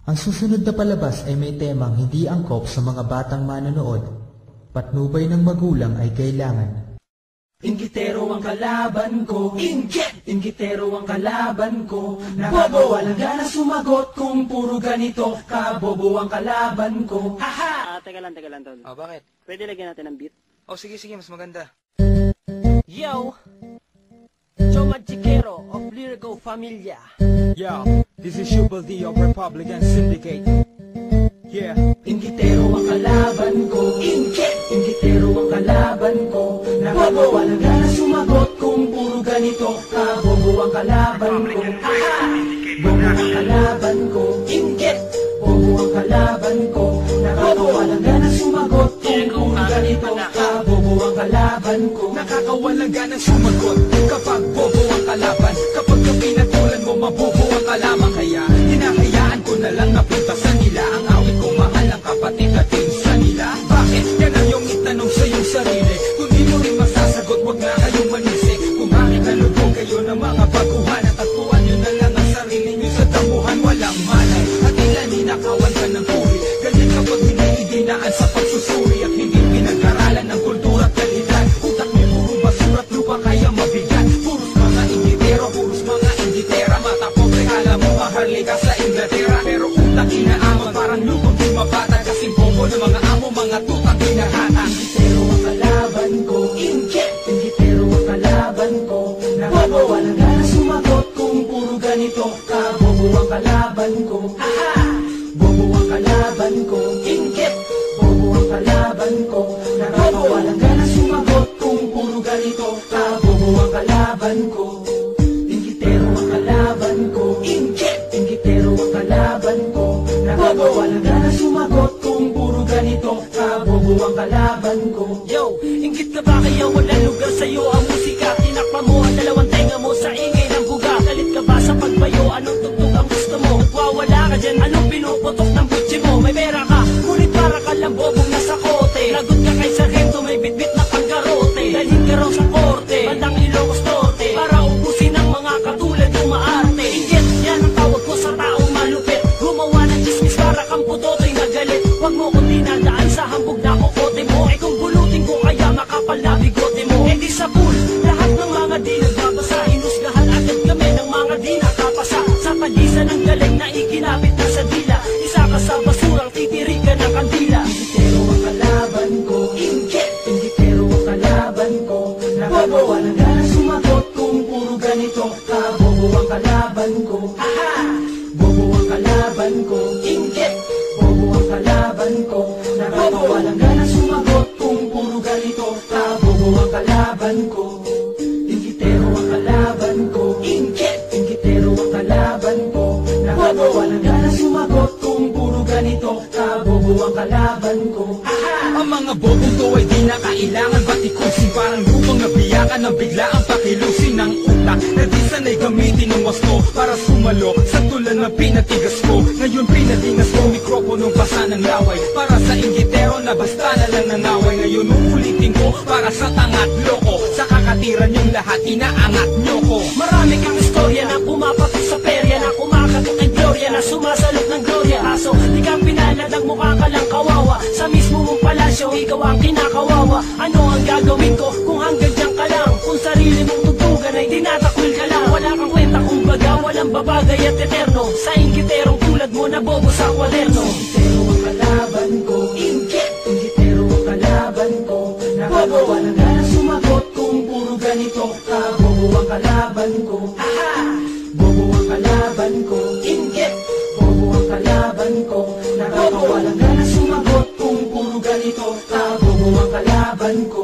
Ang susunod na palabas ay may temang hindi angkop sa mga batang manonood. Patnubay ng magulang ay kailangan. Inggitero ang kalaban ko, Inggitero ang kalaban ko. Bobo, walang gana sumagot kung puro ganito. Kabobo ang kalaban ko. Haha! Teka lang, tol. Bakit? Pwede lagyan natin ng beat? Sige, mas maganda. Yo! Choma Chiquero of Lyrical Familia. Yo, this is Shubal D of Republican Syndicate. Yeah. Inggitero ang kalaban ko, Inggitero ang kalaban ko. Bobo, walang gana sumagot kung puro ganito. Kabobo ang kalaban ko. Haha! Bobo ang kalaban ko, Bobo ang kalaban ko. Bobo, walang gana sumagot kung puro ganito. Kabobo ang kalaban ko. Nakakawalang ganang sumagot kapag bobo ang kalaban. Kapag pinatulan mo, mabobo ang kalaman. Kaya hinahayaan ko na lang napunta sa nila. Ang awit ko, mahal ang kapatid at sa nila. Bakit? Yan ang iyong itanong sa iyong sarili. Kung di mo rin masasagot, wag na kayong manisi. Kung bakit nalugong kayo ng mga baguhan, at tagpuan nyo na lang ang sarili nyo sa damuhan. Walang malay at tila ninakawan ka ng puri. Ganyan kapag hindi idinaan sa pagsusuri at hindi pinag-aralan ng kultura at kalidad. Utak mo puro basura at lupa kaya mabigat. Puros mga inggitero, puros mga inggitera. Mata pobre, alam mo maharli ka sa Inglaterra. Pero utak inaamon, parang lupang di mabata. Kasing bobo ng mga amo, mga tutang pinahata. Inggitero ang kalaban ko, Inggitero ang kalaban ko. Bobo, walang gana sumagot kung puro ganito. Kabobo ang kalaban ko. Haha! Bobo ang kalaban ko, Bobo ang kalaban ko. Bobo, walang gana sumagot kung puro ganito. Kabobo ang kalaban ko. Inggitero ang kalaban ko, Inggitero ang kalaban ko. Bobo, walang gana sumagot kung puro ganito. Kabobo ang kalaban ko. Yo! Inggit ka ba kaya walang lugar sa'yo ang musika? Tinakpa mo ang dalawang tenga mo sa ingay ng buga. Galit ka ba sa pagbayo? Anong tugtog ang gusto mo? Nagwawala ka dyan, anong pinuputok ng butsi mo? May pera ka, ngunit para ka lang bobong nasa kote. Lagot ka kay sargento, may bitbit na panggarote. Dalhin ka raw sa korte, bandang Ilocos Norte, para ubusin ang mga katulad ng maarte. Inggit, yan ang tawag ko sa taong malupit. Gumawa ng chismis para kang putoto'y nagalit. Huwag mo kong dinadaan sa hambog na kokote mo. Eh kung bulutin ko kaya makapal na bigote mo. Eh di sa pool, lahat ng mga di nagbabasa. Inusgahan agad kami ng mga di nakapasa. Sa pagisan ng galing na ikinapit na sa dila. Isa ka sa basurang titirikan ng kandila. Inggitero ang kalaban ko, Inggitero ang kalaban ko. Bobo, walang gana sumagot kung puro ganito. Kabobo ang kalaban ko. Haha! Bobo ang kalaban ko, Bobo ang kalaban ko. Bobo, walang gana sumagot kung puro ganito. Kabobo ang kalaban ko. Inggitero ang kalaban ko, Inggitero ang kalaban ko. Bobo, walang gana sumagot kung puro ganito. Kabobo ang kalaban ko. Ang mga bobong to ay di na kailangan batikusin. Parang lubang nabiyakan ng bigla ang pakilusin ng utak na di sanay gamitin ng wasto para sumalo sa tulan na pinatigas ko. Ngayon pinatigas ko mikroponong basa ng laway para sa inggitero na basta na lang nangaway. Ngayon uulitin ko para sa tangat loko. Sa kakatiran yung lahat inaangat nyo ko. Marami kang istorya na pumapatok sa perya, na kumakatok kay Gloria, na sumasalok ng Gloria. Aso, di ka pinalad ang mukha ka lang kawawa. Sa mismo mong palasyo, ikaw ang kinakawawa. Ano ang gagawin ko kung hanggang dyan ka lang? Kung sarili mong tugtugan ay dinatakwil ka lang. Wala kang kwenta kung baga, walang babagay at eterno. Sa inggiterong tulad mo na bobo sa kwaderno. Inggitero ang kalaban ko, Inggitero ang kalaban ko. Bobo, walang gana sumagot kung puro ganito. Kabobo ang kalaban ko. Haha! Bobo ang kalaban ko, Bobo ang kalaban ko. Bobo, walang gana sumagot kung puro ganito. Kabobo ang kalaban ko.